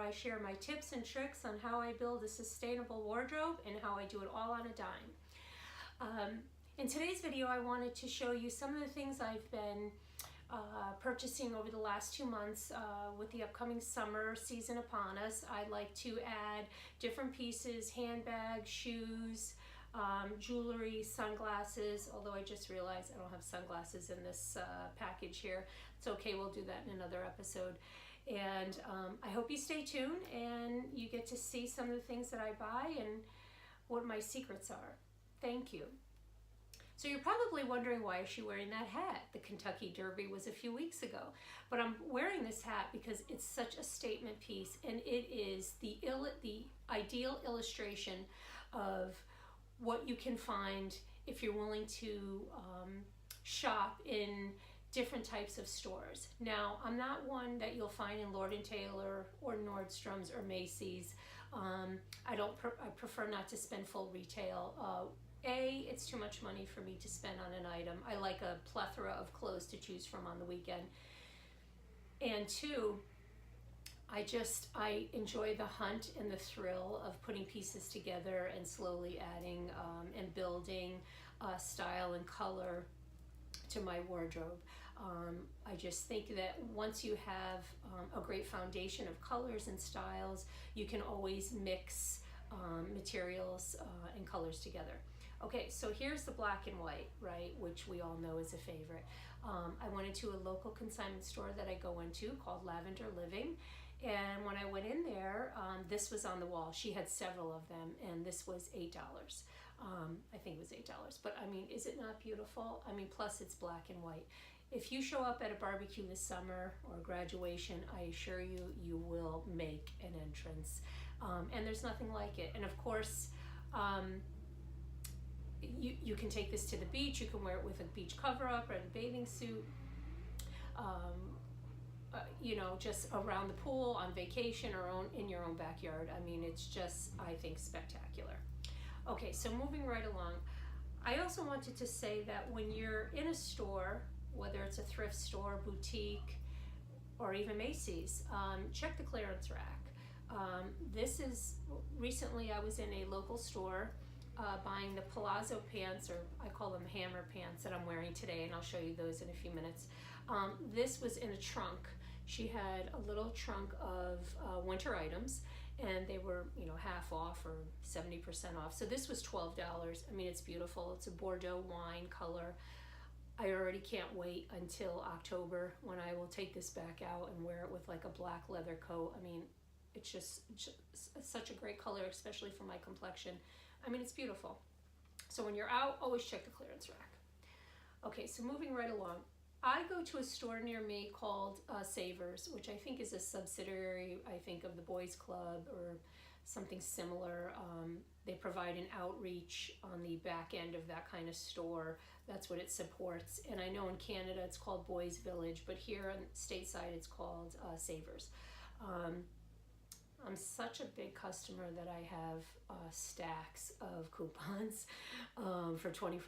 I share my tips and tricks on how I build a sustainable wardrobe and how I do it all on a dime. In today's video, I wanted to show you some of the things I've been purchasing over the last 2 months with the upcoming summer season upon us. I like to add different pieces, handbags, shoes, jewelry, sunglasses, although I just realized I don't have sunglasses in this package here. It's okay, we'll do that in another episode. And I hope you stay tuned and you get to see some of the things that I buy and what my secrets are. Thank you. So you're probably wondering, why is she wearing that hat? The Kentucky Derby was a few weeks ago. But I'm wearing this hat because it's such a statement piece, and it is the ideal illustration of what you can find if you're willing to shop in different types of stores. Now, I'm not one that you'll find in Lord & Taylor or Nordstrom's or Macy's. I prefer not to spend full retail. It's too much money for me to spend on an item. I like a plethora of clothes to choose from on the weekend. And two, I enjoy the hunt and the thrill of putting pieces together and slowly adding and building style and color to my wardrobe. I just think that once you have a great foundation of colors and styles, you can always mix materials and colors together. Okay, so here's the black and white, right, which we all know is a favorite. I went into a local consignment store that I go into called Lavender Living, and when I went in there, this was on the wall. She had several of them, and this was $8. I think it was $8, but I mean, is it not beautiful? I mean, plus it's black and white. If you show up at a barbecue this summer or graduation, I assure you, you will make an entrance. And there's nothing like it. And of course, you can take this to the beach. You can wear it with a beach cover-up or a bathing suit. You know, just around the pool, on vacation, or in your own backyard. I mean, it's just, I think, spectacular. Okay, so moving right along, I also wanted to say that when you're in a store, whether it's a thrift store, boutique, or even Macy's, check the clearance rack. Recently I was in a local store buying the palazzo pants, or I call them hammer pants, that I'm wearing today, and I'll show you those in a few minutes. This was in a trunk. She had a little trunk of winter items, and they were, you know, half off or 70% off. So this was $12. I mean, it's beautiful. It's a Bordeaux wine color. I already can't wait until October when I will take this back out and wear it with like a black leather coat. I mean, it's just such a great color, especially for my complexion. I mean, it's beautiful. So when you're out, always check the clearance rack. Okay, so moving right along. I go to a store near me called Savers, which I think is a subsidiary, I think, of the Boys Club or something similar. They provide an outreach on the back end of that kind of store. That's what it supports. And I know in Canada it's called Boys Village, but here on stateside it's called Savers. I'm such a big customer that I have stacks of coupons for 25%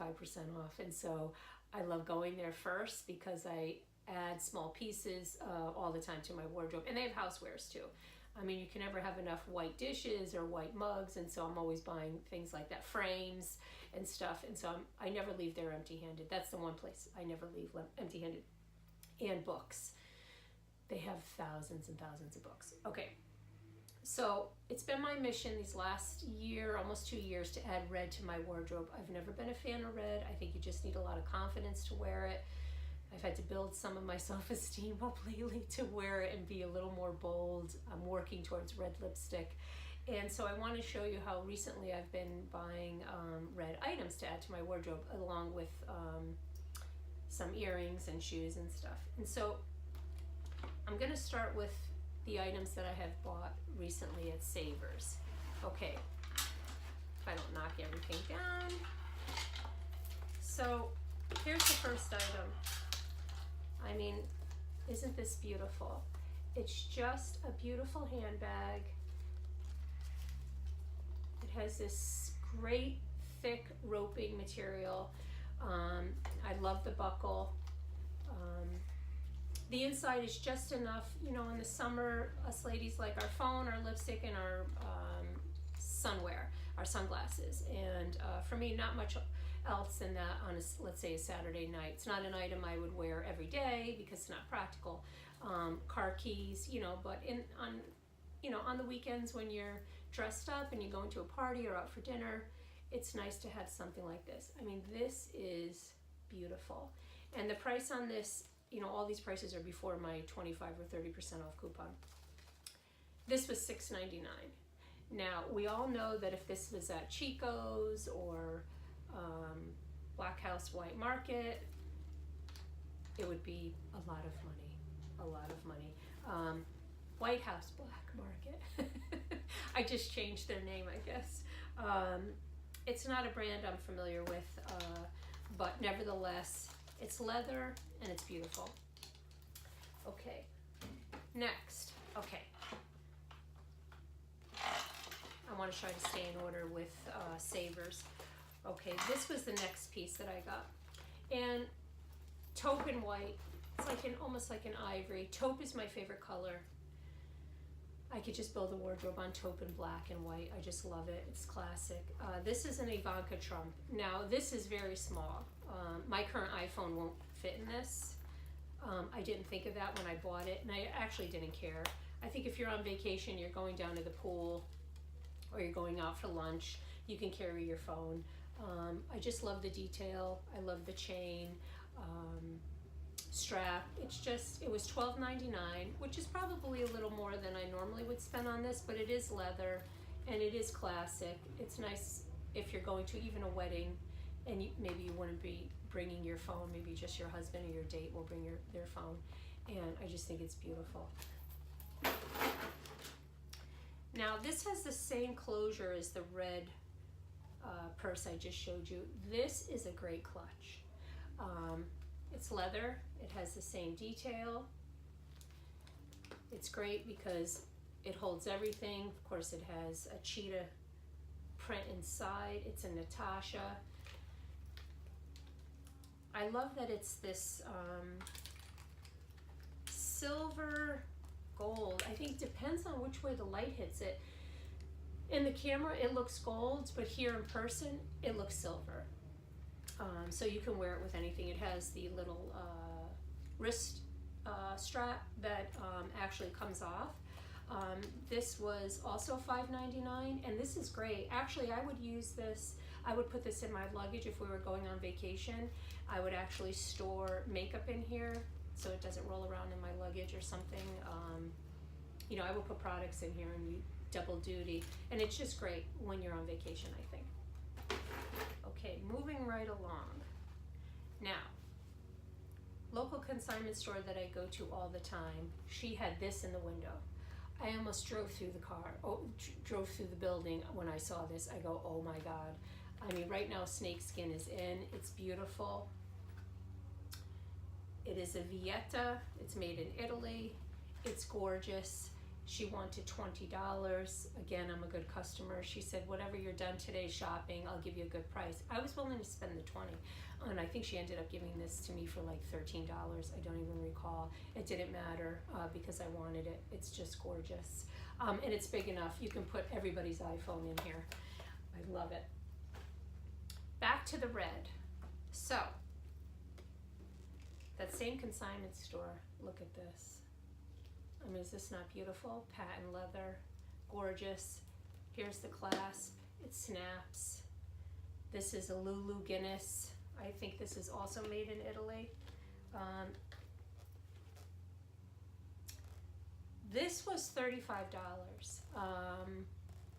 off. And so I love going there first because I add small pieces all the time to my wardrobe. And they have housewares too. I mean, you can never have enough white dishes or white mugs, and so I'm always buying things like that, frames and stuff. And so I never leave there empty-handed. That's the one place I never leave empty-handed. And books. They have thousands and thousands of books. Okay. So it's been my mission these last year, almost 2 years, to add red to my wardrobe. I've never been a fan of red. I think you just need a lot of confidence to wear it. I've had to build some of my self-esteem up lately to wear it and be a little more bold. I'm working towards red lipstick. And so I want to show you how recently I've been buying red items to add to my wardrobe, along with some earrings and shoes and stuff. And so I'm going to start with the items that I have bought recently at Savers. Okay, if I don't knock everything down. So here's the first item. I mean, isn't this beautiful? It's just a beautiful handbag. It has this great thick roping material. I love the buckle. The inside is just enough, you know, in the summer, us ladies like our phone, our lipstick, and our sunwear, our sunglasses. And for me, not much else than that on a, let's say, a Saturday night. It's not an item I would wear every day because it's not practical. Car keys, you know, but on the weekends when you're dressed up and you're going to a party or out for dinner, it's nice to have something like this. I mean, this is beautiful. And the price on this, you know, all these prices are before my 25 or 30% off coupon. This was $6.99. Now, we all know that if this was at Chico's or Black House White Market, it would be a lot of money. White House Black Market. I just changed their name, I guess. It's not a brand I'm familiar with, but nevertheless, it's leather and it's beautiful. Okay, next. Okay. I want to try to stay in order with savers. Okay, this was the next piece that I got. And taupe and white, it's like almost like an ivory. Taupe is my favorite color. I could just build a wardrobe on taupe and black and white. I just love it. It's classic. This is an Ivanka Trump. Now, this is very small. My current iPhone won't fit in this. I didn't think of that when I bought it, and I actually didn't care. I think if you're on vacation, you're going down to the pool, or you're going out for lunch, you can carry your phone. I just love the detail. I love the chain. Strap. It was $12.99, which is probably a little more than I normally would spend on this, but it is leather and it is classic. It's nice if you're going to even a wedding and maybe you wouldn't be bringing your phone, maybe just your husband or your date will bring their phone, and I just think it's beautiful. Now this has the same closure as the red purse I just showed you. This is a great clutch. It's leather, it has the same detail. It's great because it holds everything. Of course, it has a cheetah print inside. It's a Natasha. I love that it's this silver gold. I think depends on which way the light hits it. In the camera, it looks gold, but here in person, it looks silver. So you can wear it with anything. It has the little wrist strap that actually comes off. This was also $5.99, and this is great. Actually, I would use this. I would put this in my luggage if we were going on vacation. I would actually store makeup in here so it doesn't roll around in my luggage or something. You know, I would put products in here and you double duty, and it's just great when you're on vacation, I think. Okay, moving right along. Now, local consignment store that I go to all the time, she had this in the window. I almost drove through the building when I saw this. I go, oh my God. I mean, right now snakeskin is in. It's beautiful. It is a Vietta. It's made in Italy. It's gorgeous. She wanted $20. Again, I'm a good customer. She said, whatever you're done today shopping, I'll give you a good price. I was willing to spend the $20. And I think she ended up giving this to me for like $13. I don't even recall. It didn't matter because I wanted it. It's just gorgeous. And it's big enough. You can put everybody's iPhone in here. I love it. Back to the red. So, that same consignment store. Look at this. I mean, is this not beautiful? Patent leather, gorgeous. Here's the clasp. It snaps. This is a Lulu Guinness. I think this is also made in Italy. This was $35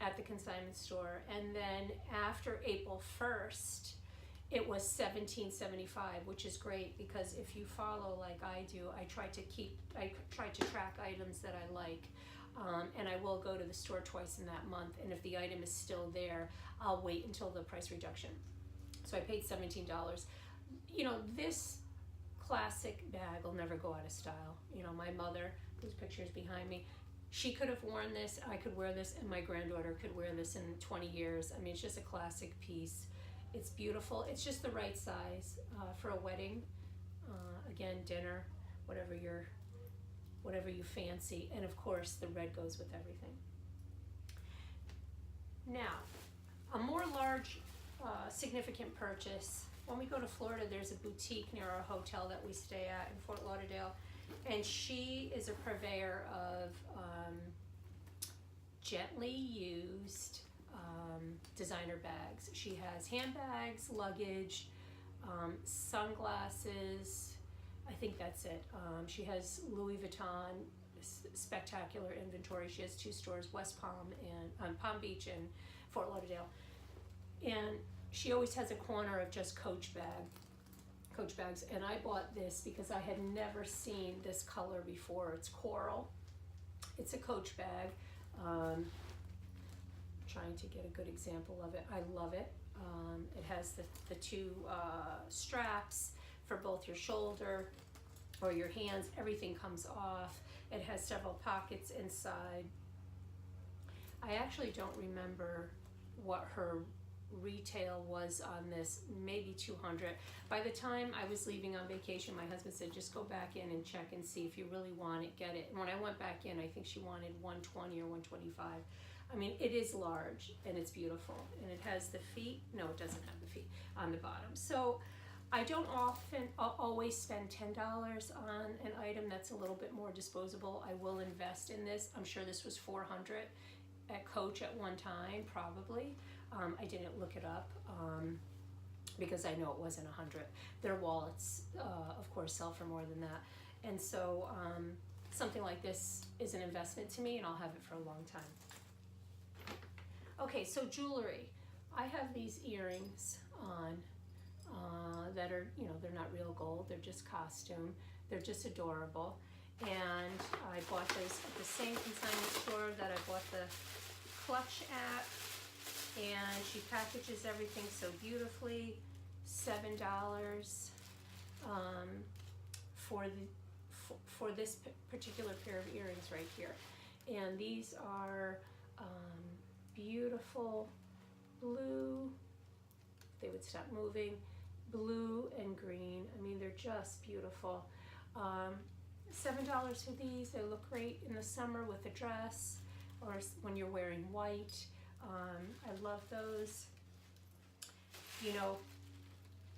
at the consignment store, and then after April 1st, it was $17.75, which is great because if you follow like I do, I try to track items that I like, and I will go to the store twice in that month, and if the item is still there, I'll wait until the price reduction. So I paid $17. You know, this classic bag will never go out of style. You know, my mother, whose picture is behind me, she could have worn this, I could wear this, and my granddaughter could wear this in 20 years. I mean, it's just a classic piece. It's beautiful. It's just the right size for a wedding. Again, dinner, whatever you're whatever you fancy. And of course, the red goes with everything. Now, a more large, significant purchase. When we go to Florida, there's a boutique near our hotel that we stay at in Fort Lauderdale, and she is a purveyor of gently used designer bags. She has handbags, luggage, sunglasses. I think that's it. She has Louis Vuitton, spectacular inventory. She has 2 stores, West Palm and Palm Beach and Fort Lauderdale. And she always has a corner of just Coach bags. And I bought this because I had never seen this color before. It's coral. It's a Coach bag. Trying to get a good example of it. I love it. It has the 2 straps for both your shoulder or your hands. Everything comes off. It has several pockets inside. I actually don't remember what her retail was on this, maybe 200. By the time I was leaving on vacation, my husband said, just go back in and check and see if you really want it, get it. And when I went back in, I think she wanted 120 or 125. I mean, it is large and it's beautiful, and it has the feet. No, it doesn't have the feet on the bottom. So I don't always spend $10 on an item that's a little bit more disposable. I will invest in this. I'm sure this was $400 at Coach at one time, probably. I didn't look it up because I know it wasn't $100. Their wallets, of course, sell for more than that. And so something like this is an investment to me, and I'll have it for a long time. Okay, so jewelry. I have these earrings on that are, they're not real gold. They're just costume. They're just adorable. And I bought those at the same consignment store that I bought the clutch at. And she packages everything so beautifully. $7 for this particular pair of earrings right here. And these are beautiful blue. They would stop moving. Blue and green. I mean, they're just beautiful. $7 for these. They look great in the summer with a dress or when you're wearing white. I love those.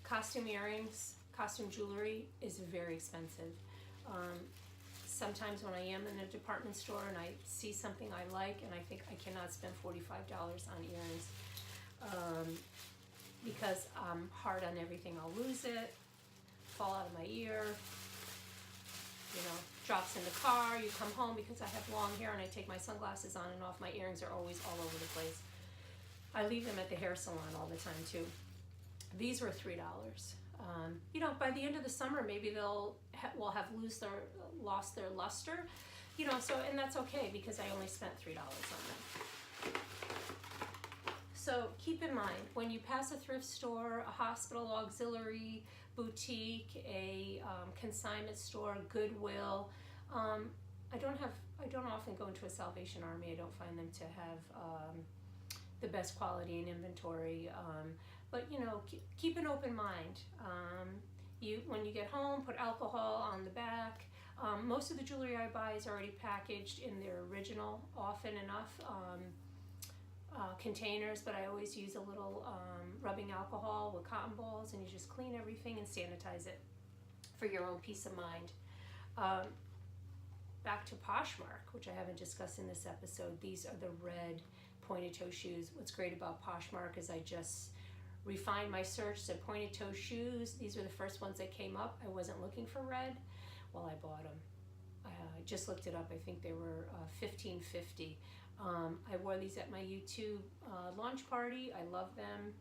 Costume earrings, costume jewelry is very expensive. Sometimes when I am in a department store and I see something I like and I think I cannot spend $45 on earrings because I'm hard on everything. I'll lose it, fall out of my ear, drops in the car. You come home because I have long hair and I take my sunglasses on and off. My earrings are always all over the place. I leave them at the hair salon all the time too. These were $3. By the end of the summer, maybe will have lost their luster, and that's okay because I only spent $3 on them. So keep in mind, when you pass a thrift store, a hospital auxiliary, boutique, a consignment store, Goodwill, I don't often go into a Salvation Army. I don't find them to have the best quality in inventory. But keep an open mind. When you get home, put alcohol on the back. Most of the jewelry I buy is already packaged in their original, often enough containers, but I always use a little rubbing alcohol with cotton balls, and you just clean everything and sanitize it for your own peace of mind. Back to Poshmark, which I haven't discussed in this episode. These are the red pointed toe shoes. What's great about Poshmark is I just refined my search, said pointed toe shoes. These were the first ones that came up. I wasn't looking for red. Well, I bought them. I just looked it up. I think they were $15.50. I wore these at my YouTube launch party. I love them.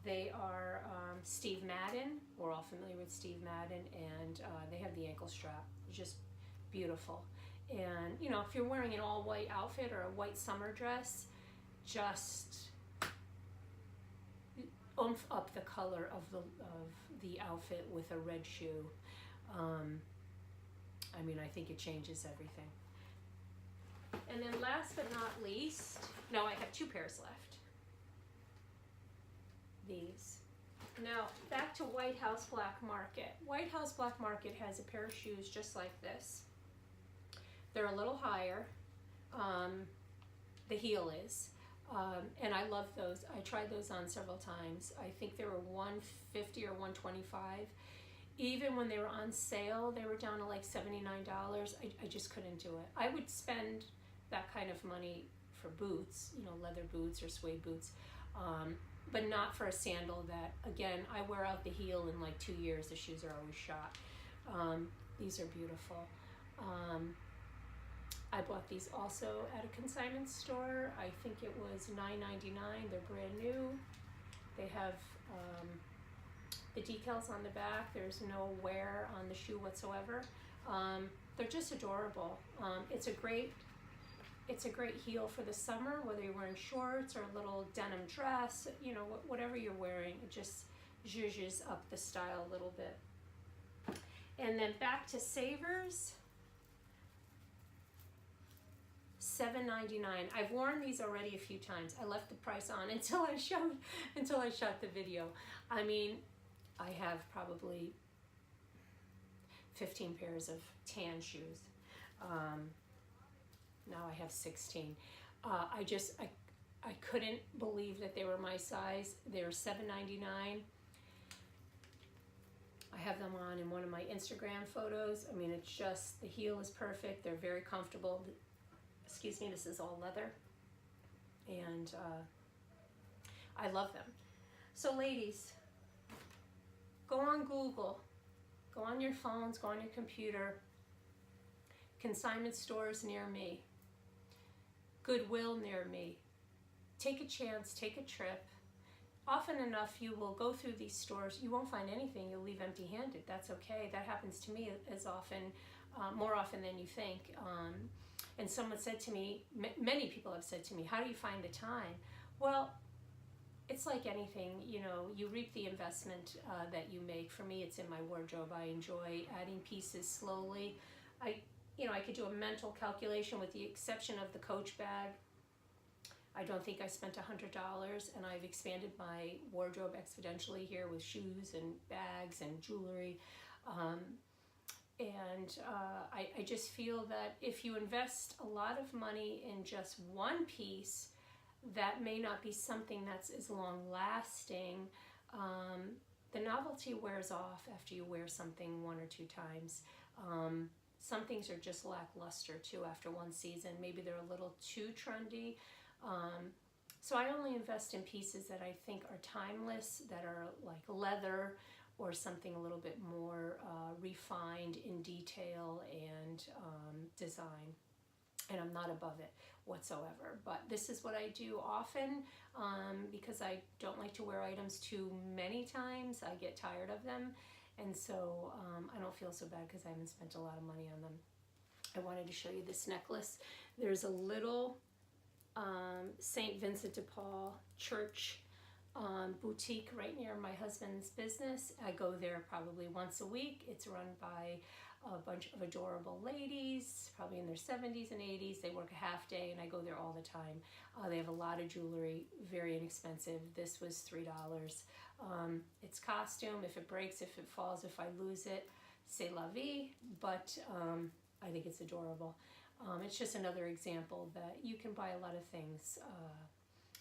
They are Steve Madden. We're all familiar with Steve Madden, and they have the ankle strap. Just beautiful. And if you're wearing an all white outfit or a white summer dress, just oomph up the color of the outfit with a red shoe. I think it changes everything. And then last but not least, no, I have 2 pairs left. These. Now, back to White House Black Market. White House Black Market has a pair of shoes just like this. They're a little higher. The heel is. And I love those. I tried those on several times. I think they were $150 or $125. Even when they were on sale, they were down to like $79. I just couldn't do it. I would spend that kind of money for boots, you know, leather boots or suede boots, but not for a sandal that, again, I wear out the heel in like 2 years. The shoes are always shot. These are beautiful. I bought these also at a consignment store. I think it was $9.99. They're brand new. They have the decals on the back. There's no wear on the shoe whatsoever. They're just adorable. It's a great heel for the summer, whether you're wearing shorts or a little denim dress, you know, whatever you're wearing. It just zhuzhes up the style a little bit. And then back to Savers. $7.99. I've worn these already a few times. I left the price on until I shot the video. I mean, I have probably 15 pairs of tan shoes. Now I have 16. I couldn't believe that they were my size. They were $7.99. I have them on in one of my Instagram photos. I mean, it's just, the heel is perfect. They're very comfortable. Excuse me, this is all leather. And I love them. So ladies, go on Google, go on your phones, go on your computer, consignment stores near me, Goodwill near me. Take a chance, take a trip. Often enough, you will go through these stores, you won't find anything, you'll leave empty-handed. That's okay. That happens to me as often, more often than you think. And someone said to me, many people have said to me, how do you find the time? Well, it's like anything, you know, you reap the investment that you make. For me, it's in my wardrobe. I enjoy adding pieces slowly. I could do a mental calculation with the exception of the Coach bag. I don't think I spent $100, and I've expanded my wardrobe exponentially here with shoes and bags and jewelry. I just feel that if you invest a lot of money in just one piece, that may not be something that's as long lasting. The novelty wears off after you wear something 1 or 2 times. Some things are just lackluster too after one season. Maybe they're a little too trendy. So I only invest in pieces that I think are timeless, that are like leather or something a little bit more refined in detail and design. And I'm not above it whatsoever. But this is what I do often because I don't like to wear items too many times. I get tired of them. And so I don't feel so bad because I haven't spent a lot of money on them. I wanted to show you this necklace. There's a little St. Vincent de Paul church boutique right near my husband's business. I go there probably once a week. It's run by a bunch of adorable ladies, probably in their 70s and 80s. They work a half day and I go there all the time. They have a lot of jewelry, very inexpensive. This was $3. It's costume. If it breaks, if it falls, if I lose it, c'est la vie, but I think it's adorable. It's just another example that you can buy a lot of things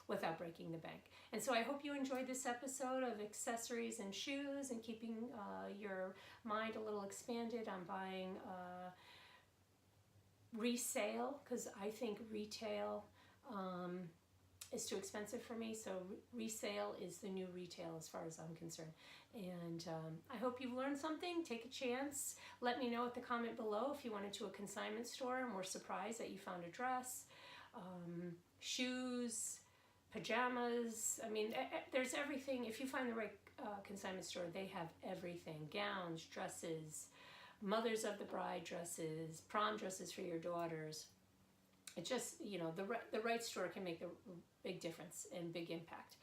without breaking the bank. And so I hope you enjoyed this episode of accessories and shoes and keeping your mind a little expanded on buying resale, because I think retail is too expensive for me. So resale is the new retail as far as I'm concerned. And I hope you've learned something. Take a chance. Let me know at the comment below if you went into a consignment store and were surprised that you found a dress, shoes, pajamas. I mean, there's everything. If you find the right consignment store, they have everything. Gowns, dresses, mothers of the bride dresses, prom dresses for your daughters. It just, you know, the right store can make a big difference and big impact.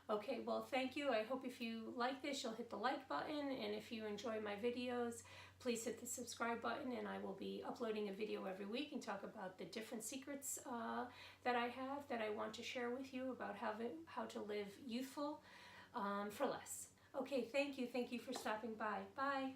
Okay, well, thank you. I hope if you like this, you'll hit the like button. And if you enjoy my videos, please hit the subscribe button. And I will be uploading a video every week and talk about the different secrets that I have that I want to share with you about how to live youthful for less. Okay, thank you. Thank you for stopping by. Bye.